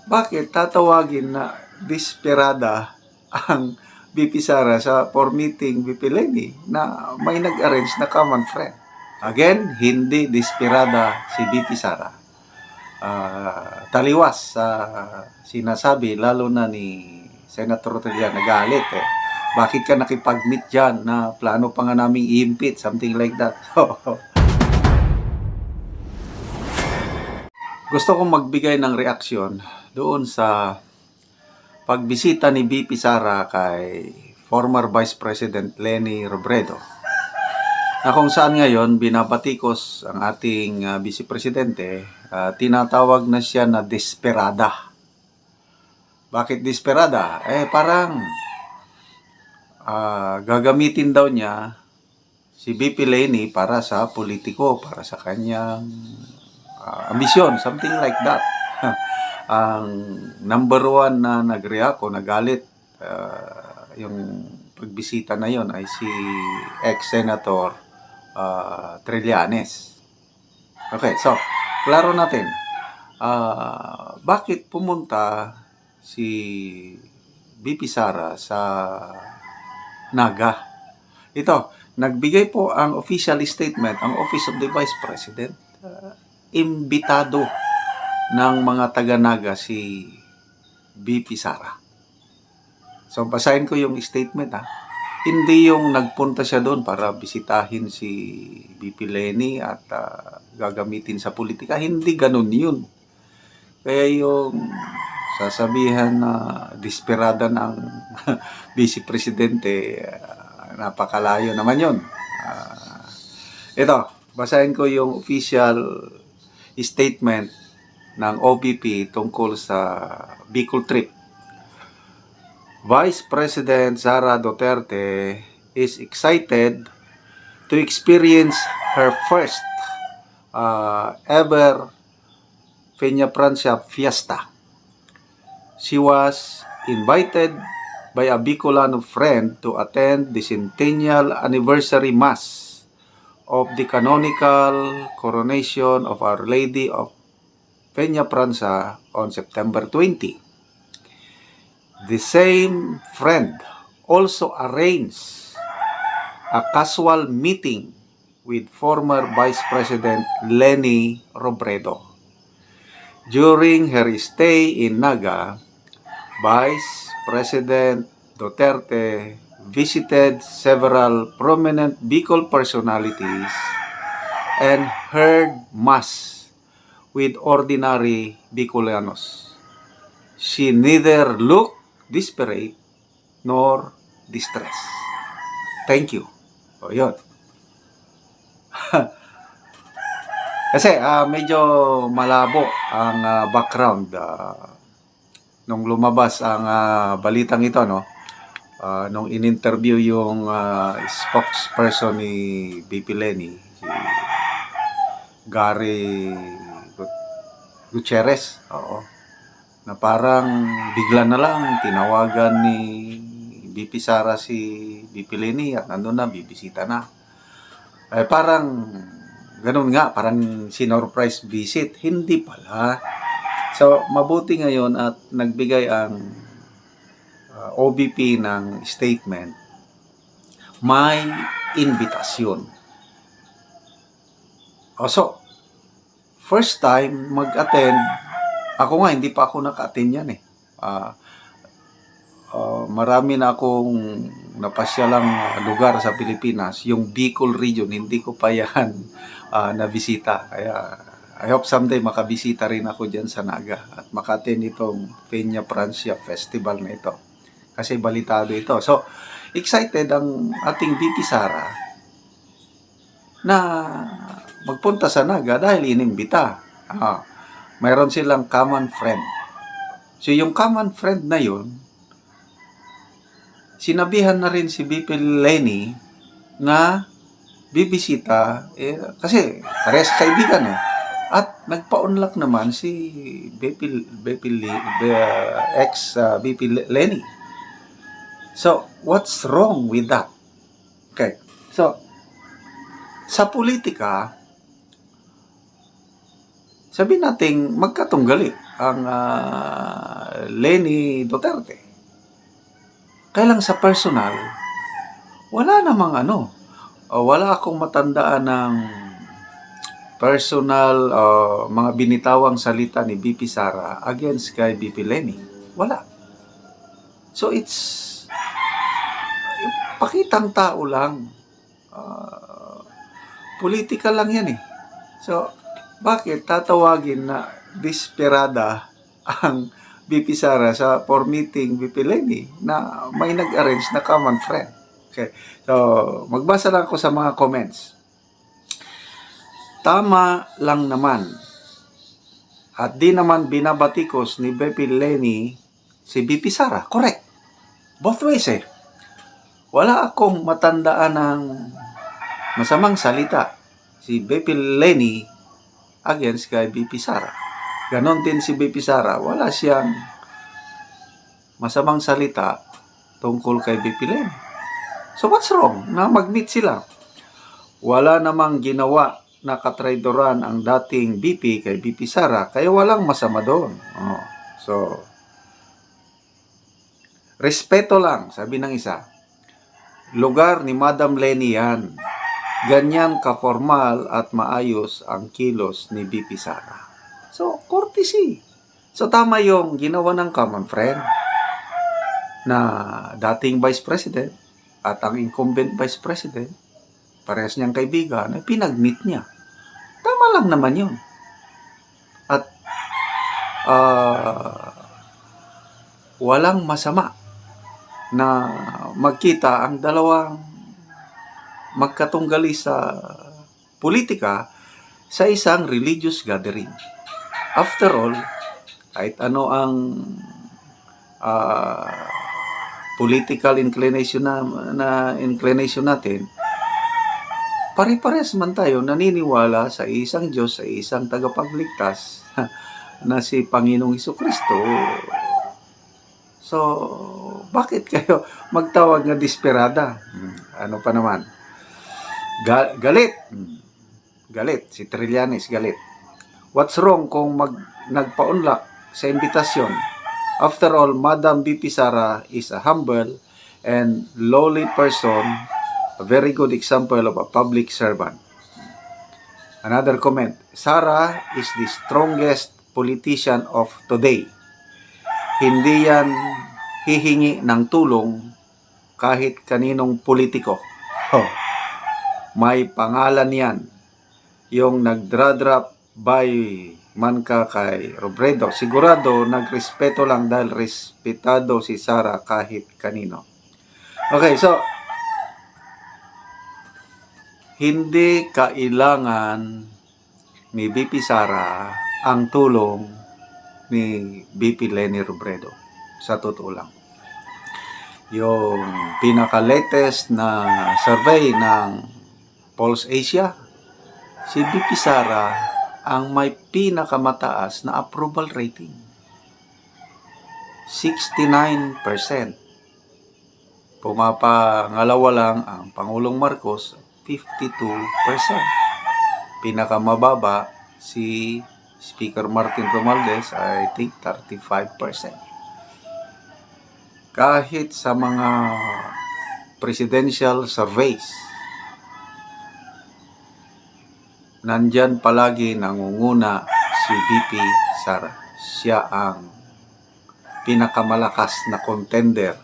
bakit tatawagin na desperada ang VP Sara for meeting VP Lenny na may nag-arrange na common friend? Again, hindi desperada si VP Sara. Taliwas sa sinasabi, lalo na ni Senator Trillian, nagalit Bakit ka nakipag-meet dyan na plano pa nga naming i-impeach, something like that. Gusto kong magbigay ng reaksyon doon sa pagbisita ni VP Sara kay former Vice President Leni Robredo, na kung saan ngayon binabatikos ang ating Vice Presidente, tinatawag na siya na desperada. Bakit desperada? Parang gagamitin daw niya si VP Leni para sa politiko, para sa kanyang ambisyon, something like that. Ang number one na nag-react o nagalit yung pagbisita na yon ay si ex-senator Trillanes. Okay, so klaro natin bakit pumunta si VP Sara sa Naga. Ito, nagbigay po ang official statement ang Office of the Vice President. Imbitado ng mga taga-Naga si VP Sara. So, basahin ko yung statement Hindi yung nagpunta siya doon para bisitahin si VP Leni at gagamitin sa politika. Hindi ganun yun. Kaya yung sasabihan na desperada ng Vice Presidente, napakalayo naman yun. Ito, basahin ko yung official statement ng OVP tungkol sa Bicol trip. Vice President Sara Duterte is excited to experience her first ever Peña Francia Fiesta. She was invited by a Bicolano friend to attend the centennial anniversary mass of the canonical coronation of Our Lady of Peña Francia on September 20. The same friend also arranged a casual meeting with former Vice President Leni Robredo. During her stay in Naga, Vice President Duterte visited several prominent Bicol personalities and heard mass with ordinary Bicolanos. She neither looked desperate nor distressed. Thank you. O yun. Kasi medyo malabo ang background nung lumabas ang balitang ito, no? Nung in-interview yung spokesperson ni VP Leni, si Gary Gutierrez, na parang bigla na lang tinawagan ni VP Sara si VP Leni at nandun na, bibisita na. Parang ganun nga, parang sinurprise visit. Hindi pala. So, mabuti ngayon at nagbigay ang OVP ng statement. May invitasyon. So, first time mag-attend, ako nga, hindi pa ako naka-attend yan marami na akong napasyalang lugar sa Pilipinas. Yung Bicol region, hindi ko pa yan nabisita. Kaya, I hope someday makabisita rin ako dyan sa Naga at maka-attend itong Peña Francia Festival na ito. Kasi balitado ito. So, excited ang ating VP Sara na magpunta sa Naga dahil inimbita. Mayroon silang common friend. So, yung common friend na yun, sinabihan na rin si VP Leni na bibisita, kasi parehas kaibigan At nagpa-unlock naman si ex-VP Leni. So, what's wrong with that? Okay. So, sa politika, sabihin natin magkatunggali. ang Leni Duterte. Kaya lang sa personal, wala namang wala akong matandaan ng personal mga binitawang salita ni BP Sara against kay BP Leni. Wala. So it's pakitang tao lang. Political lang yan eh. So, bakit tatawagin na desperada ang BP Sara for meeting BP Leni na may nag-arrange na common friend? Okay. So, magbasa lang ako sa mga comments. Tama lang naman. At di naman binabatikos ni BP Leni si BP Sara. Correct. Both ways eh. Wala akong matandaan ng masamang salita si BP Leni against kay BP Sara. Ganon din si BP Sara, wala siyang masamang salita tungkol kay BP Leni. So what's wrong na mag-meet sila? Wala namang ginawa na katraidoran ang dating BP kay BP Sara, kaya walang masama doon. So, respeto lang, sabi ng isa. Lugar ni Madam Leni yan. Ganyan ka-formal at maayos ang kilos ni BP Sara. So, courtesy. So, tama yung ginawa ng common friend na dating Vice President at ang incumbent Vice President, parehas niyang kaibigan, ay pinag-meet niya. Tama lang naman yun. At walang masama na magkita ang dalawang magkatunggali sa politika sa isang religious gathering. After all, kahit ano ang political inclination inclination natin, pare-pares man tayo naniniwala sa isang Diyos, sa isang tagapagligtas na si Panginoong Hesukristo. So, bakit kayo magtawag na desperada? Ano pa naman? Galit. Galit. Si Trillanes galit. What's wrong kung nagpaunlak sa imbitasyon? After all, Madam BP Sara is a humble and lowly person, a very good example of a public servant. Another comment, Sara is the strongest politician of today. Hindi yan hihingi ng tulong kahit kaninong politiko. May pangalan yan. Yung nagdra-drop by man ka kay Robredo. Sigurado nagrespeto lang dahil respetado si Sara kahit kanino. Okay, so hindi kailangan ni BP Sara ang tulong ni BP Leni Robredo. Sa totoo lang. Yung pinaka-latest na survey ng Pulse Asia, si BP Sara ang may pinakamataas na approval rating. 69%. Pumapangalawa lang ang Pangulong Marcos, 52%. Pinakamababa si Speaker Martin Romualdez, I think 35%. Kahit sa mga presidential surveys, nandyan palagi nangunguna si BP Sara. Siya ang pinakamalakas na contender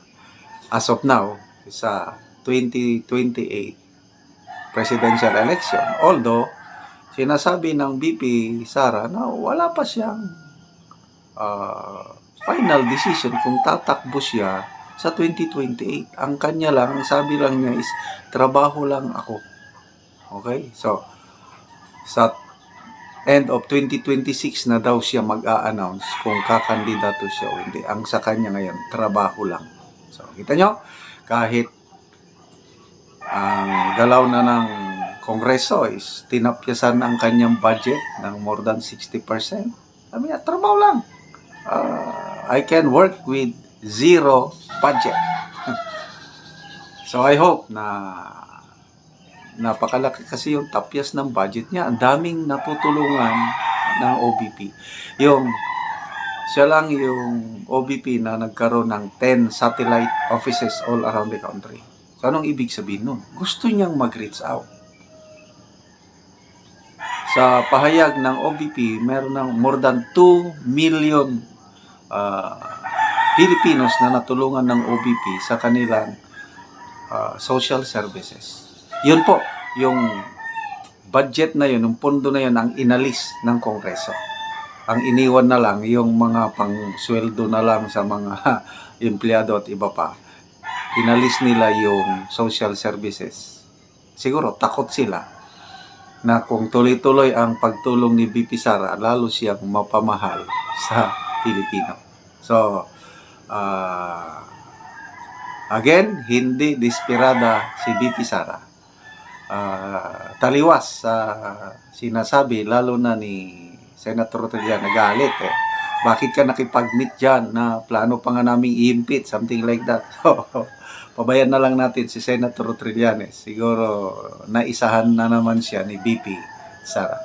as of now sa 2028 presidential election. Although, sinasabi ng BP Sara na wala pa siyang final decision kung tatakbo siya sa 2028. Ang kanya lang, sabi lang niya is, trabaho lang ako. Okay? So, sa end of 2026 na daw siya mag-a-announce kung kakandidato siya o hindi. Ang sa kanya ngayon, trabaho lang. So, kita nyo, kahit ang galaw na ng Kongreso is tinapyasan ang kanyang budget ng more than 60%. Sabi niya, trabaho lang. I can work with zero budget. So, I hope na napakalaki kasi yung tapyas ng budget niya. Ang daming natutulungan ng OBP. Yung Siya lang yung OBP na nagkaroon ng 10 satellite offices all around the country. So, anong ibig sabihin nun? Gusto niyang mag-reach out. Sa pahayag ng OBP, meron ng more than 2 million Filipinos na natulungan ng OBP sa kanilang social services. Yun po, yung budget na yun, yung pondo na yun, ang inalis ng Kongreso. Ang iniwan na lang, yung mga pang-sweldo na lang sa mga empleyado at iba pa. Inalis nila yung social services. Siguro, takot sila na kung tuloy-tuloy ang pagtulong ni BP Sara, lalo siyang mapamahal sa Pilipino. So, again, hindi desperada si BP Sara. Taliwas sa sinasabi, lalo na ni Senator Trillanes, nagalit eh. Bakit ka nakipag-meet dyan na plano pa nga naming i-impeach, something like that. So, pabayan na lang natin si Senator Trillanes. Siguro, naisahan na naman siya ni BP Sara.